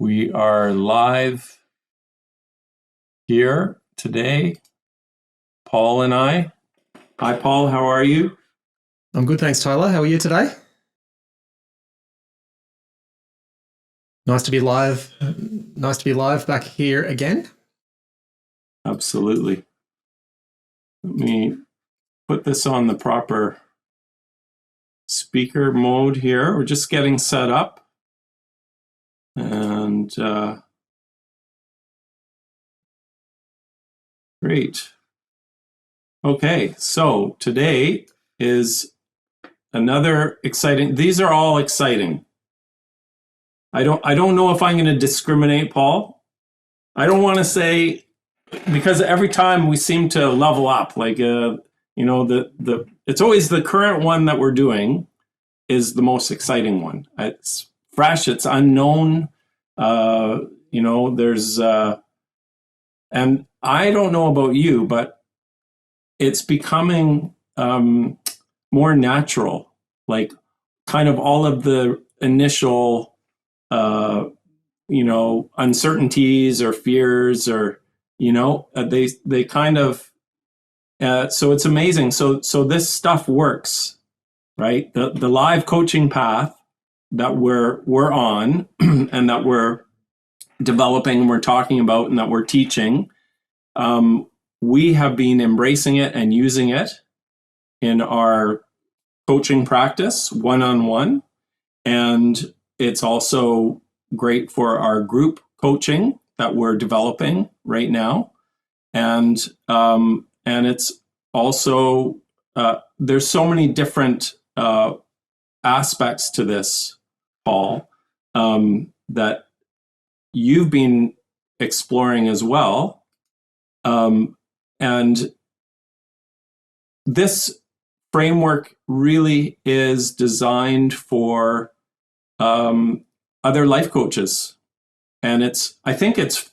We are live here today, Paul and I. Hi, Paul. How are you? I'm good, thanks, Tyler. How are you today? Nice to be live. Nice to be live back here again. Absolutely. Let me put this on the proper speaker mode here. We're just getting set up. And great. Okay, so today is another exciting, these are all exciting. I don't know if I'm going to discriminate, Paul. I don't want to say, because every time we seem to level up, like it's always the current one that we're doing is the most exciting one. It's fresh, it's unknown. There's and I don't know about you, but it's becoming more natural. Like kind of all of the initial uncertainties or fears or they kind of so it's amazing. So this stuff works, right? The live coaching path that we're on and that we're developing and we're talking about and that we're teaching, we have been embracing it and using it in our coaching practice one-on-one, and it's also great for our group coaching that we're developing right now, and it's also there's so many different aspects to this, Paul, that you've been exploring as well, and this framework really is designed for other life coaches. And I think it's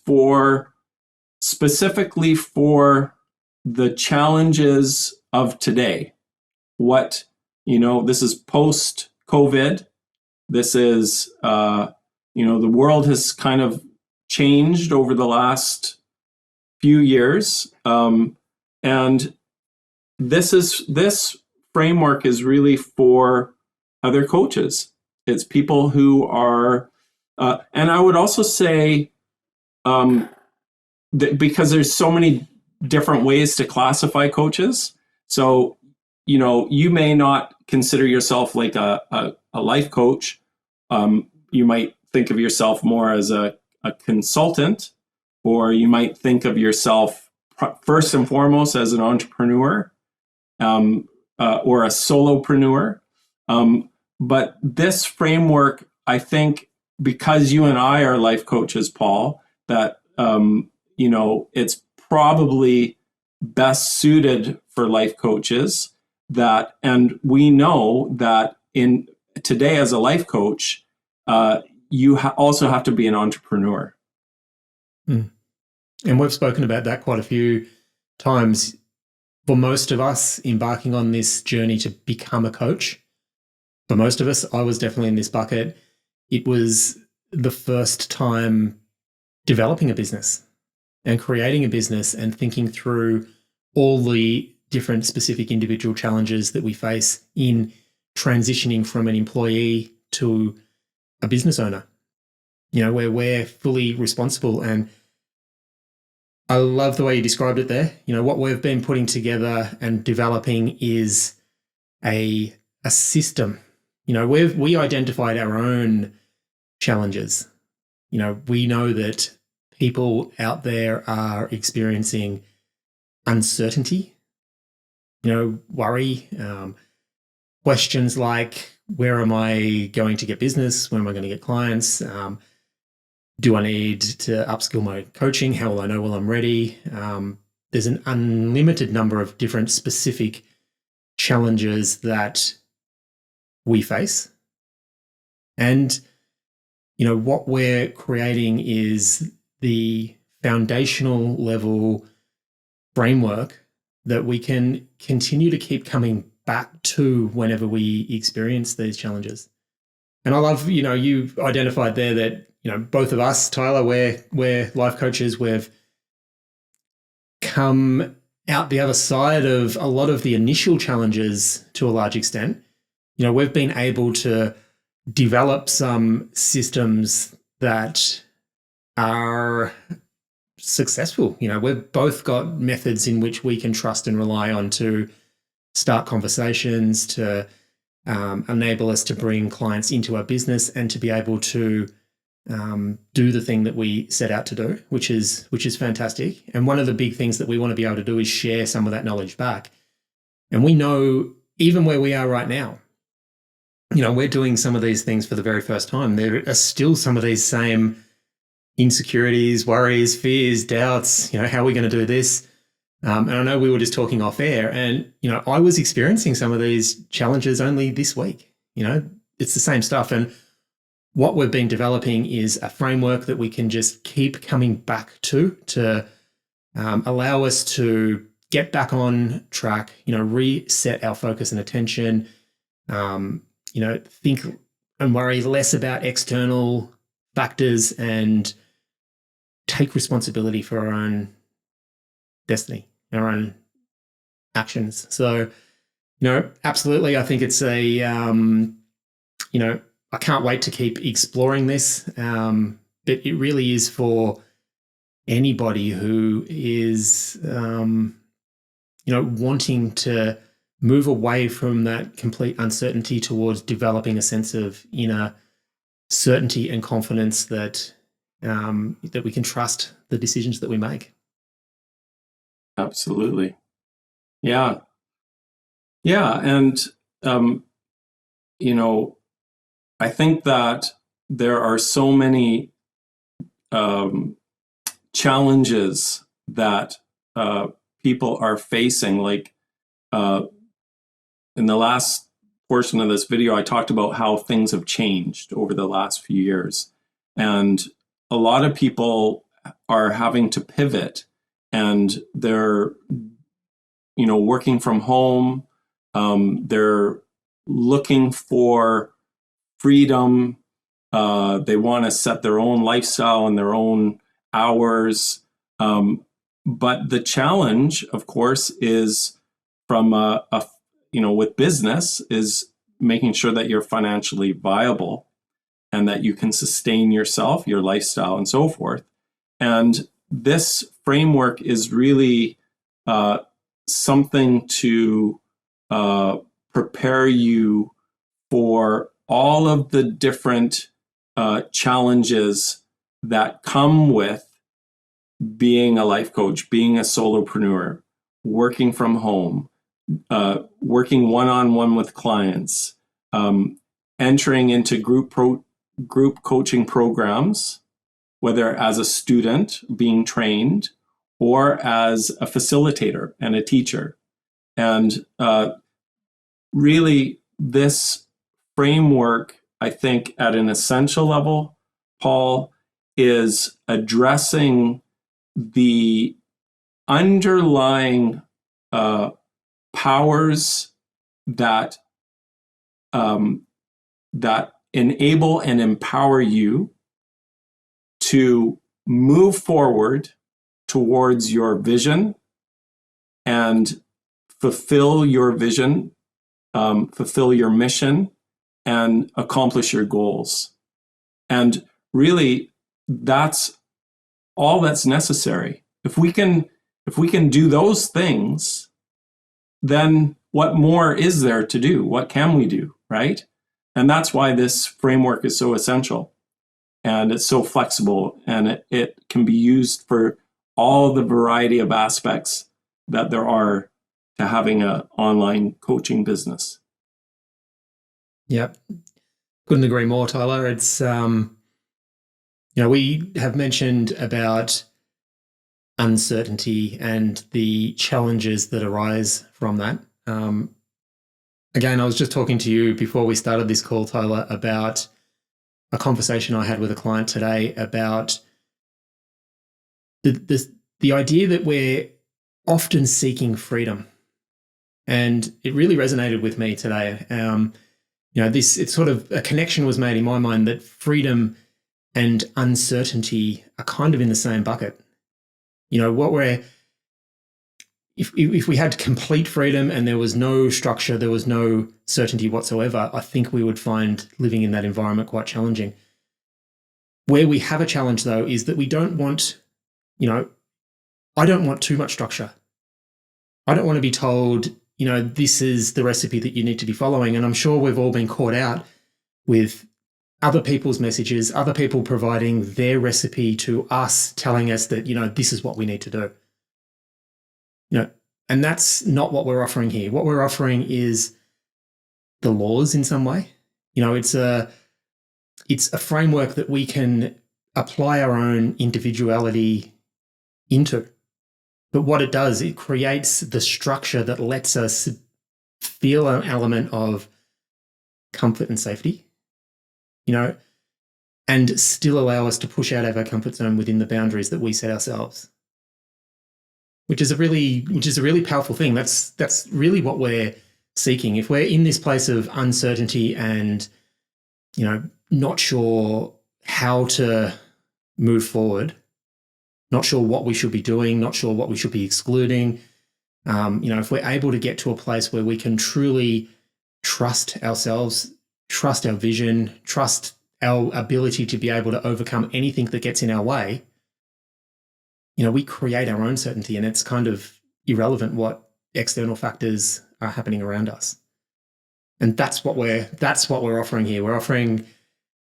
specifically for the challenges of today. This is post-COVID. This is, the world has kind of changed over the last few years. And this framework is really for other coaches. It's people who are, and I would also say, because there's so many different ways to classify coaches. So, you may not consider yourself like a life coach. You might think of yourself more as a consultant, or you might think of yourself first and foremost as an entrepreneur, or a solopreneur. But this framework, I think, because you and I are life coaches, Paul, that, it's probably best suited for life coaches and we know that in today as a life coach, you also have to be an entrepreneur. And we've spoken about that quite a few times. For most of us embarking on this journey to become a coach, for most of us, I was definitely in this bucket. It was the first time developing a business and creating a business and thinking through all the different specific individual challenges that we face in transitioning from an employee to a business owner, where we're fully responsible. And I love the way you described it there. What we've been putting together and developing is a system. We identified our own challenges. We know that people out there are experiencing uncertainty, worry, questions like, where am I going to get business? Where am I going to get clients? Do I need to upskill my coaching? How will I know when I'm ready? There's an unlimited number of different specific challenges that we face. And, what we're creating is the foundational level framework that we can continue to keep coming back to whenever we experience these challenges. And I love, you've identified there that, both of us, Tyler, we're life coaches. We've come out the other side of a lot of the initial challenges to a large extent. We've been able to develop some systems that are successful. We've both got methods in which we can trust and rely on to start conversations, to enable us to bring clients into our business and to be able to do the thing that we set out to do, which is fantastic. And one of the big things that we want to be able to do is share some of that knowledge back. And we know even where we are right now, we're doing some of these things for the very first time. There are still some of these same insecurities, worries, fears, doubts. How are we going to do this? And I know we were just talking off air, and I was experiencing some of these challenges only this week. It's the same stuff. And what we've been developing is a framework that we can just keep coming back to allow us to get back on track, reset our focus and attention, think and worry less about external factors and take responsibility for our own destiny, our own actions. So, absolutely, I think it's I can't wait to keep exploring this. But it really is for anybody who is, wanting to move away from that complete uncertainty towards developing a sense of inner certainty and confidence that that we can trust the decisions that we make. Absolutely. Yeah. And, I think that there are so many challenges that people are facing. Like in the last portion of this video, I talked about how things have changed over the last few years. And a lot of people are having to pivot, and they're, working from home. They're looking for freedom. They want to set their own lifestyle and their own hours. But the challenge, of course, is from with business, is making sure that you're financially viable and that you can sustain yourself, your lifestyle, and so forth. And this framework is really something to prepare you for all of the different challenges that come with being a life coach, being a solopreneur, working from home, working one-on-one with clients, entering into group coaching programs, whether as a student being trained or as a facilitator and a teacher. And really, this framework, I think, at an essential level, Paul, is addressing the underlying powers that that enable and empower you to move forward towards your vision and fulfill your vision, fulfill your mission, and accomplish your goals. And really, that's all that's necessary. If we can do those things, then what more is there to do? What can we do, right? And that's why this framework is so essential. And it's so flexible, and it can be used for all the variety of aspects that there are to having an online coaching business. Yep. Couldn't agree more, Tyler. It's, we have mentioned about uncertainty and the challenges that arise from that. Again, I was just talking to you before we started this call, Tyler, about a conversation I had with a client today about the idea that we're often seeking freedom. And it really resonated with me today. It's sort of a connection was made in my mind that freedom and uncertainty are kind of in the same bucket. You know, what we're if we had complete freedom and there was no structure, there was no certainty whatsoever, I think we would find living in that environment quite challenging. Where we have a challenge, though, is that we don't want, you know, I don't want too much structure. I don't want to be told, you know, this is the recipe that you need to be following. And I'm sure we've all been caught out with other people's messages, other people providing their recipe to us, telling us that, you know, this is what we need to do. You know, and that's not what we're offering here. What we're offering is the laws in some way. You know, it's a framework that we can apply our own individuality into. But what it does, it creates the structure that lets us feel an element of comfort and safety, you know, and still allow us to push out of our comfort zone within the boundaries that we set ourselves. Which is a really powerful thing. That's really what we're seeking. If we're in this place of uncertainty and, you know, not sure how to move forward, not sure what we should be doing, not sure what we should be excluding, you know, if we're able to get to a place where we can truly trust ourselves, trust our vision, trust our ability to be able to overcome anything that gets in our way, you know, we create our own certainty, and it's kind of irrelevant what external factors are happening around us. And that's what we're offering here. We're offering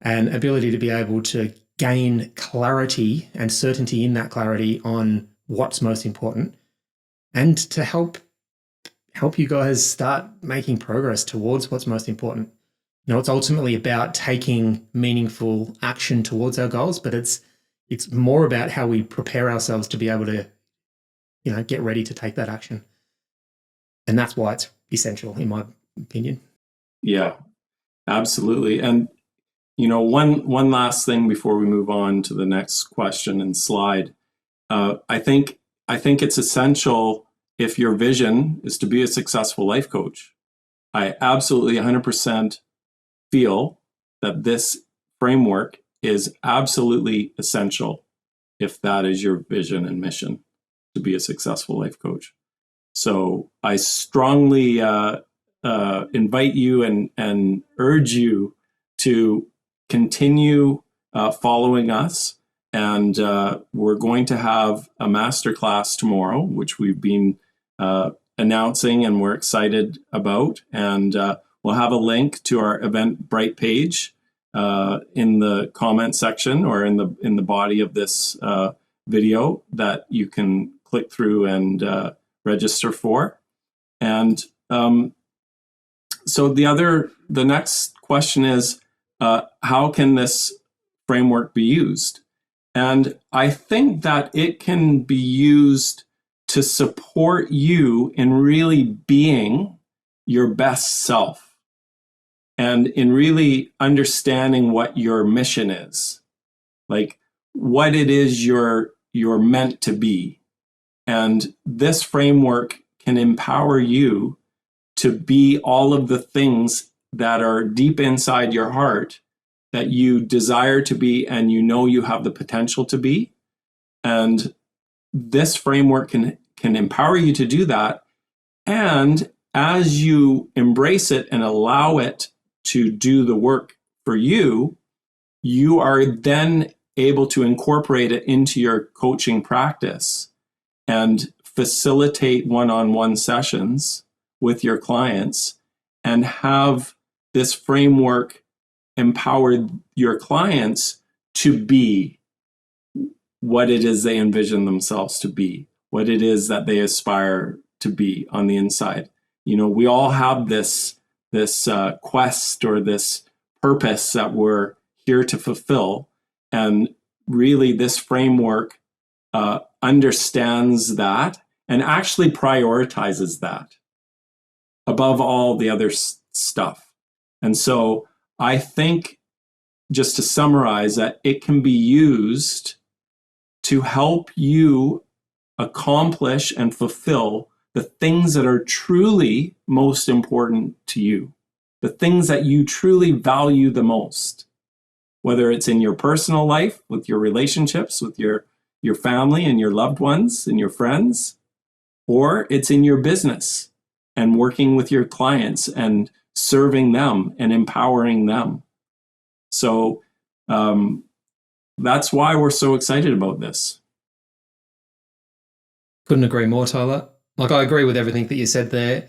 an ability to be able to gain clarity and certainty in that clarity on what's most important, and to help you guys start making progress towards what's most important. You know, it's ultimately about taking meaningful action towards our goals, but it's more about how we prepare ourselves to be able to, you know, get ready to take that action. And that's why it's essential, in my opinion. Yeah, absolutely. And, you know, one last thing before we move on to the next question and slide. I think it's essential, if your vision is to be a successful life coach. I absolutely 100% feel that this framework is absolutely essential if that is your vision and mission, to be a successful life coach. So I strongly invite you and urge you to continue following us. And we're going to have a masterclass tomorrow, which we've been announcing and we're excited about. And we'll have a link to our Eventbrite page in the comment section or in the body of this video that you can click through and register for. And so the next question is, how can this framework be used? And I think that it can be used to support you in really being your best self and in really understanding what your mission is, like what it is you're meant to be. And this framework can empower you to be all of the things that are deep inside your heart that you desire to be and you know you have the potential to be. And this framework can empower you to do that. And as you embrace it and allow it to do the work for you, you are then able to incorporate it into your coaching practice and facilitate one-on-one sessions with your clients and have this framework empower your clients to be what it is they envision themselves to be, what it is that they aspire to be on the inside. You know, we all have this quest or this purpose that we're here to fulfill. And really this framework understands that and actually prioritizes that above all the other stuff. And so I think, just to summarize, that it can be used to help you accomplish and fulfill the things that are truly most important to you, the things that you truly value the most. whether it's in your personal life, with your relationships, with your family and your loved ones and your friends, or it's in your business and working with your clients and serving them and empowering them. So that's why we're so excited about this. Couldn't agree more, Tyler. Like, I agree with everything that you said there.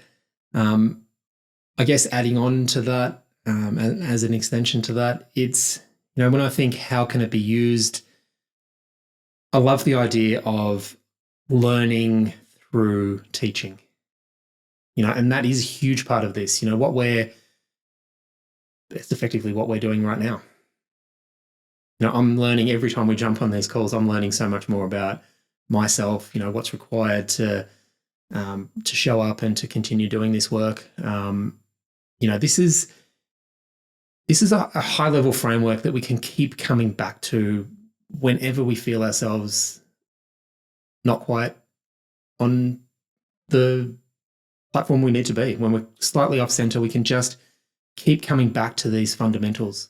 I guess adding on to that, and as an extension to that, it's, when I think how can it be used, I love the idea of learning through teaching, and that is a huge part of this. It's effectively what we're doing right now. I'm learning every time we jump on these calls. I'm learning so much more about myself, what's required to show up and to continue doing this work. This is a high level framework that we can keep coming back to whenever we feel ourselves not quite on the platform we need to be. When we're slightly off center, we can just keep coming back to these fundamentals.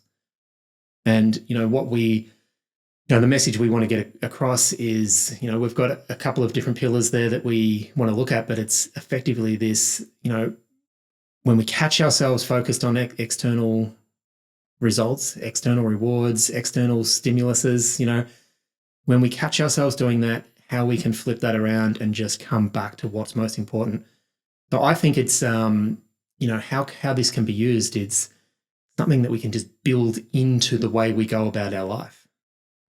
And, the message we want to get across is, we've got a couple of different pillars there that we want to look at, but it's effectively this, when we catch ourselves focused on external results, external rewards, external stimuluses, when we catch ourselves doing that, how we can flip that around and just come back to what's most important. So I think it's, how this can be used. It's something that we can just build into the way we go about our life.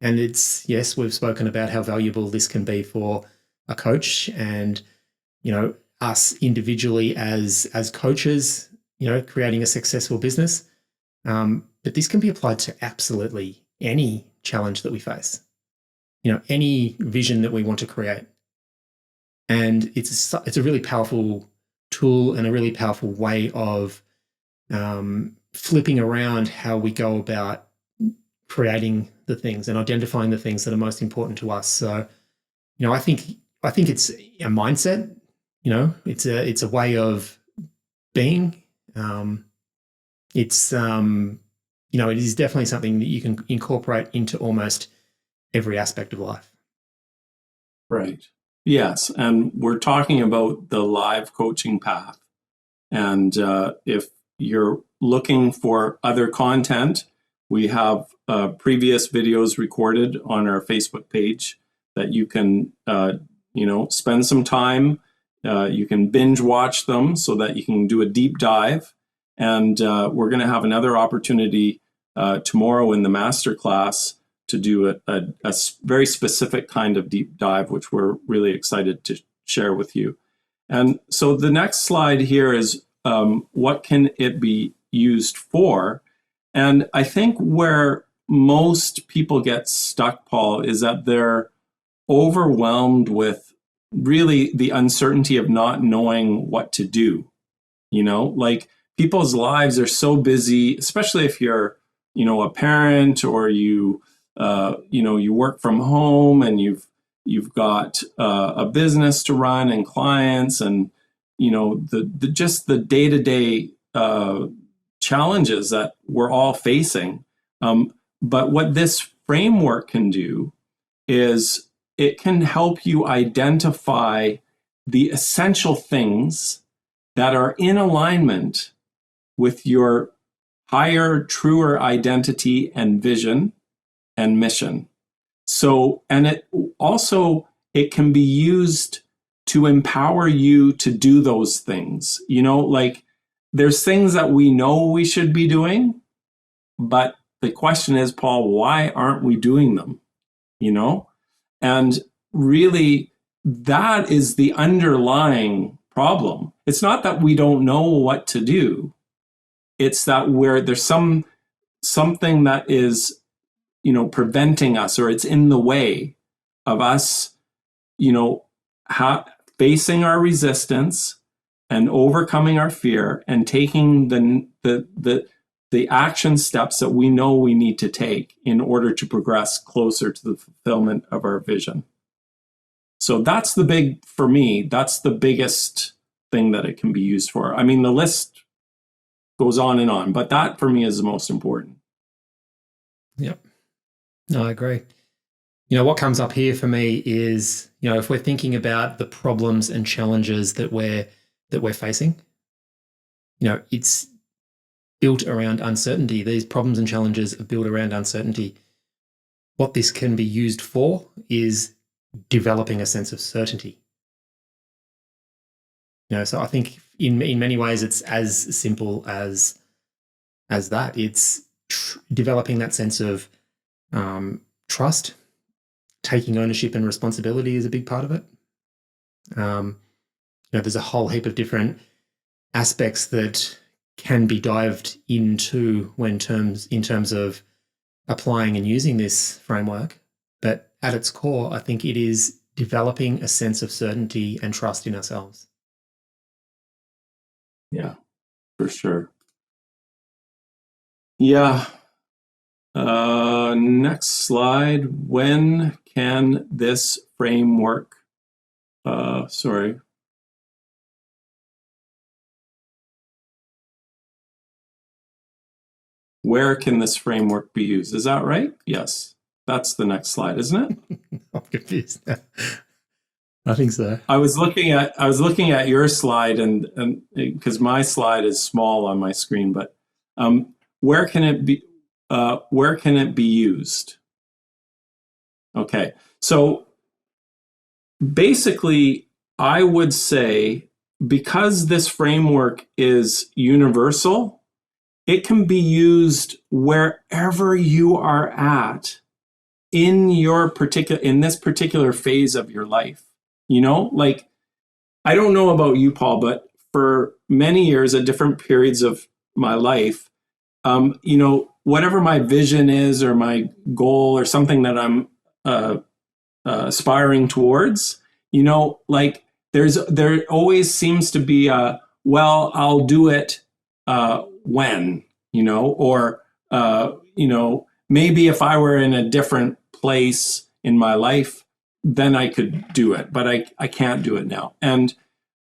And it's, yes, we've spoken about how valuable this can be for a coach and, us individually as coaches, creating a successful business. But this can be applied to absolutely any challenge that we face, any vision that we want to create. And it's a really powerful tool and a really powerful way of flipping around how we go about creating the things and identifying the things that are most important to us. So, I think it's a mindset. It's a way of being. It is definitely something that you can incorporate into almost every aspect of life. Right. Yes. And we're talking about the live coaching path. And if you're looking for other content, we have previous videos recorded on our Facebook page that you can, spend some time. You can binge watch them so that you can do a deep dive. And we're going to have another opportunity tomorrow in the masterclass to do a very specific kind of deep dive, which we're really excited to share with you. And so the next slide here is what can it be used for? And I think where most people get stuck, Paul, is that they're overwhelmed with really the uncertainty of not knowing what to do. Like people's lives are so busy, especially if you're, a parent or you work from home and you've got a business to run and clients and, just the day-to-day challenges that we're all facing. But what this framework can do is it can help you identify the essential things that are in alignment with your higher, truer identity and vision and mission. So, and it can be used to empower you to do those things. Like there's things that we know we should be doing, but the question is, Paul, why aren't we doing them? And really that is the underlying problem. It's not that we don't know what to do. It's that there's something that is, preventing us, or it's in the way of us, facing our resistance and overcoming our fear and taking the action steps that we know we need to take in order to progress closer to the fulfillment of our vision. So that's for me, that's the biggest thing that it can be used for. I mean, the list goes on and on, but that for me is the most important. Yep. No, I agree. What comes up here for me is, if we're thinking about the problems and challenges that we're facing, it's built around uncertainty. These problems and challenges are built around uncertainty. What this can be used for is developing a sense of certainty. So I think in many ways it's as simple as that. It's developing that sense of trust. Taking ownership and responsibility is a big part of it. There's a whole heap of different aspects that can be dived into in terms of applying and using this framework. But at its core, I think it is developing a sense of certainty and trust in ourselves. Yeah, for sure. Yeah. Next slide. When can this framework, where can this framework be used? Is that right? Yes. That's the next slide, isn't it? I'm confused now. I think so. I was looking at your slide and because my slide is small on my screen, but where can it be used? Okay. So basically, I would say because this framework is universal, it can be used wherever you are at in this particular phase of your life. Like, I don't know about you, Paul, but for many years at different periods of my life, whatever my vision is or my goal or something that I'm aspiring towards, like there always seems to be well, I'll do it when, or maybe if I were in a different place in my life, then I could do it, but I can't do it now. And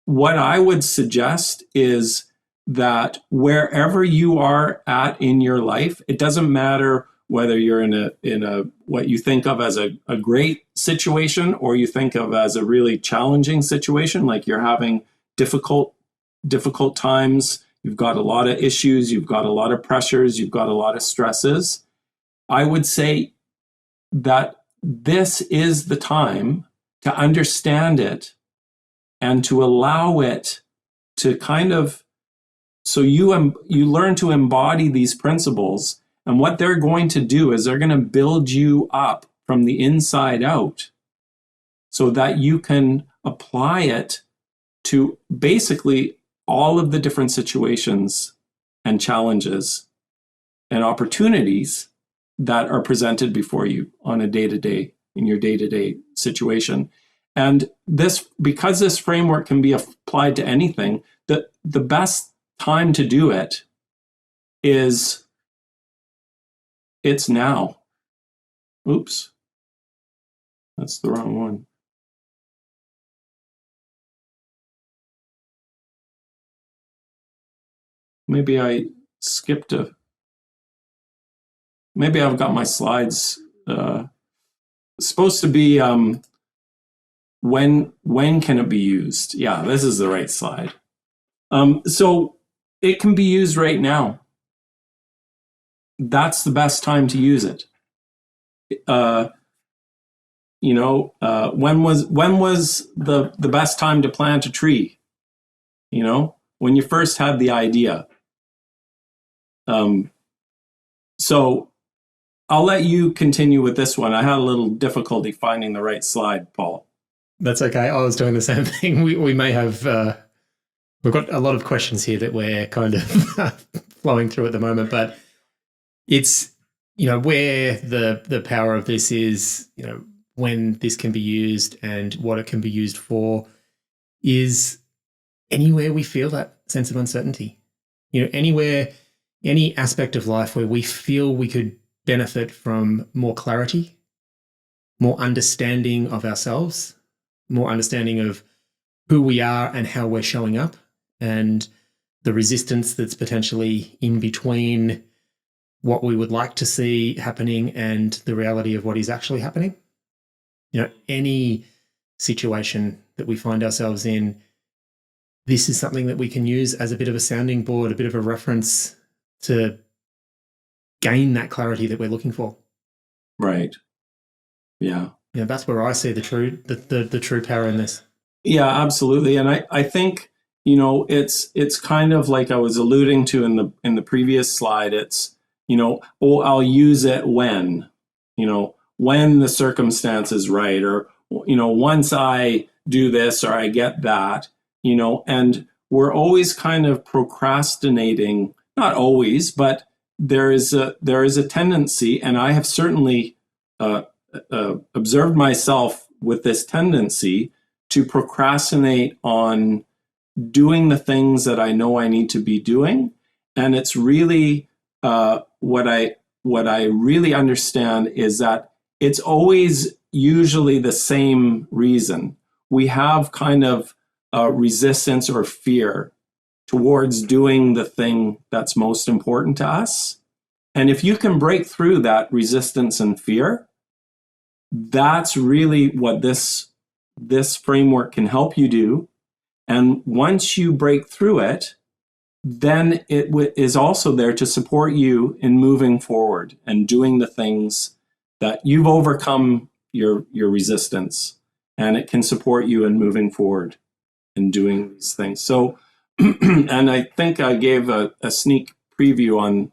what I would suggest is that wherever you are at in your life, it doesn't matter whether you're in a what you think of as a great situation or you think of as a really challenging situation, like you're having difficult times, you've got a lot of issues, you've got a lot of pressures, you've got a lot of stresses. I would say that this is the time to understand it and to allow it to kind of, so you learn to embody these principles, and what they're going to do is they're going to build you up from the inside out so that you can apply it to basically all of the different situations and challenges and opportunities that are presented before you on a day-to-day, in your day-to-day situation. And because this framework can be applied to anything, the best time to do it it's now. Oops, that's the wrong one. Maybe I skipped maybe I've got my slides supposed to be when can it be used? Yeah, this is the right slide. So it can be used right now. That's the best time to use it. When was the best time to plant a tree? When you first had the idea. So I'll let you continue with this one. I had a little difficulty finding the right slide, Paul. That's okay. I was doing the same thing. We may have, we've got a lot of questions here that we're kind of flowing through at the moment, but it's, where the power of this is, when this can be used and what it can be used for is anywhere we feel that sense of uncertainty, anywhere, any aspect of life where we feel we could benefit from more clarity, more understanding of ourselves, more understanding of who we are and how we're showing up, and the resistance that's potentially in between what we would like to see happening and the reality of what is actually happening. Any situation that we find ourselves in, this is something that we can use as a bit of a sounding board, a bit of a reference to gain that clarity that we're looking for. Right. Yeah. That's where I see the true power in this. Yeah, absolutely. And I think, it's kind of like I was alluding to in the previous slide. It's, I'll use it when the circumstance is right, or, once I do this or I get that, and we're always kind of procrastinating, not always, but there is a tendency, and I have certainly observed myself with this tendency to procrastinate on doing the things that I know I need to be doing. And it's really what I really understand is that it's always usually the same reason. We have kind of resistance or fear towards doing the thing that's most important to us. And if you can break through that resistance and fear, that's really what this framework can help you do. And once you break through it, then it is also there to support you in moving forward and doing the things that you've overcome your resistance, and it can support you in moving forward and doing these things. So, and I think I gave a sneak preview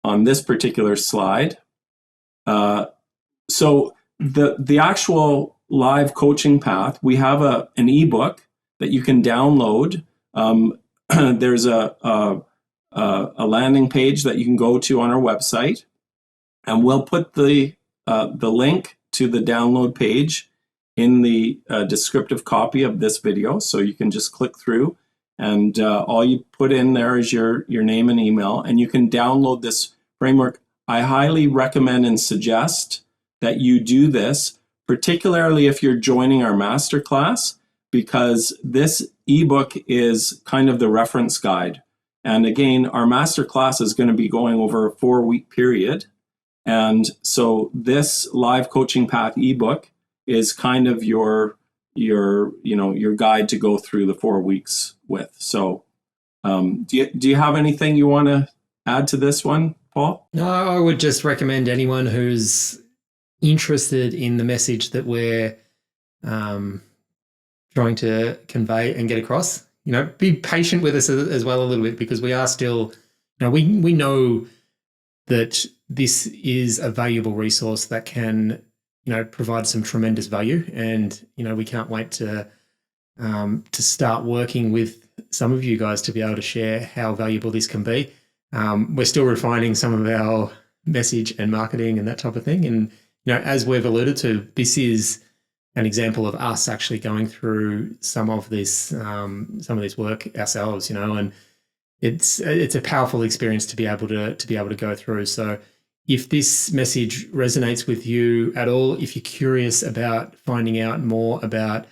on this particular slide. So the actual live coaching path, we have an ebook that you can download. There's a landing page that you can go to on our website, and we'll put the link to the download page in the descriptive copy of this video, so you can just click through, and all you put in there is your name and email, and you can download this framework. I highly recommend and suggest that you do this, particularly if you're joining our masterclass, because this ebook is kind of the reference guide. And again, our masterclass is going to be going over a 4-week period. And so this live coaching path ebook is kind of your guide to go through the 4 weeks with. So do you have anything you want to add to this one, Paul? No, I would just recommend anyone who's interested in the message that we're trying to convey and get across, be patient with us as well a little bit, because we are still, we know that this is a valuable resource that can, provide some tremendous value, and we can't wait to start working with some of you guys to be able to share how valuable this can be. We're still refining some of our message and marketing and that type of thing. And, as we've alluded to, this is an example of us actually going through some of this work ourselves, and it's a powerful experience to be able to go through. So if this message resonates with you at all, if you're curious about finding out more about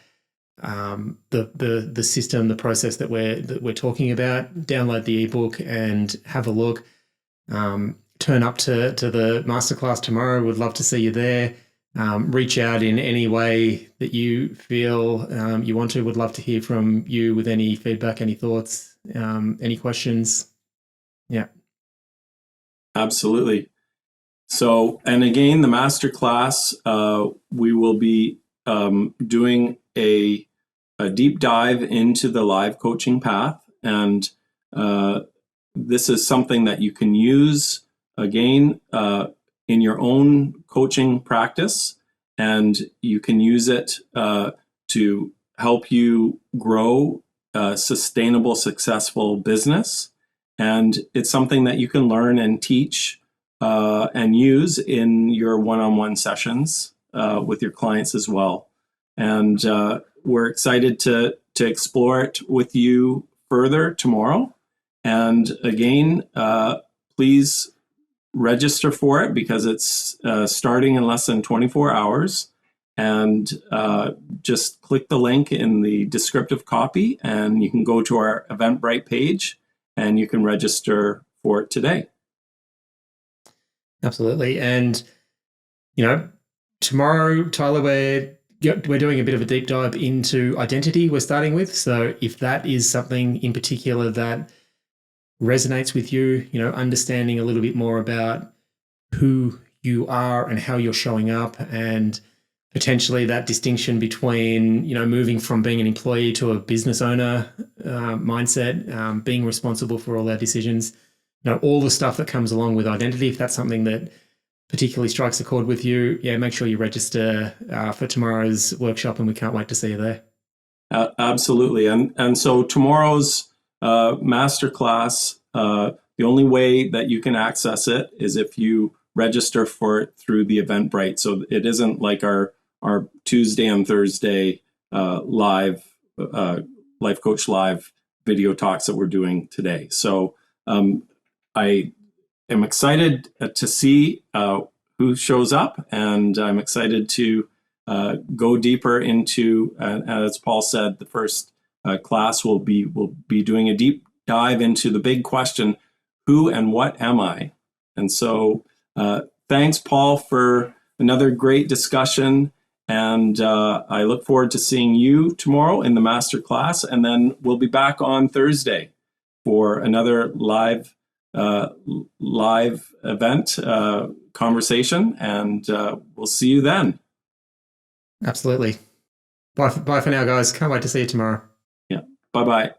the system, the process that we're talking about, download the ebook and have a look. Turn up to the masterclass tomorrow. Would love to see you there. Reach out in any way that you feel you want to. Would love to hear from you with any feedback, any thoughts, any questions. Yeah. Absolutely. So, and again, the masterclass, we will be doing a deep dive into the live coaching path. And this is something that you can use, again, in your own coaching practice. And you can use it to help you grow a sustainable, successful business. And it's something that you can learn and teach and use in your one-on-one sessions with your clients as well. And we're excited to explore it with you further tomorrow. And again, please register for it, because it's starting in less than 24 hours. And just click the link in the descriptive copy, and you can go to our Eventbrite page and you can register for it today. Absolutely. And, tomorrow, Tyler, we're doing a bit of a deep dive into identity we're starting with. So if that is something in particular that resonates with you, understanding a little bit more about who you are and how you're showing up, and potentially that distinction between, moving from being an employee to a business owner mindset, being responsible for all our decisions, all the stuff that comes along with identity. If that's something that particularly strikes a chord with you, make sure you register for tomorrow's workshop, and we can't wait to see you there. Absolutely. And so tomorrow's masterclass, the only way that you can access it is if you register for it through the Eventbrite. So it isn't like our Tuesday and Thursday live Life Coach Live video talks that we're doing today. So I am excited to see who shows up, and I'm excited to go deeper into, as Paul said, the first class will be doing a deep dive into the big question, who and what am I? And so thanks, Paul, for another great discussion. And I look forward to seeing you tomorrow in the master class. And then we'll be back on Thursday for another live event conversation. And we'll see you then. Absolutely. Bye for now, guys. Can't wait to see you tomorrow. Yeah. Bye-bye.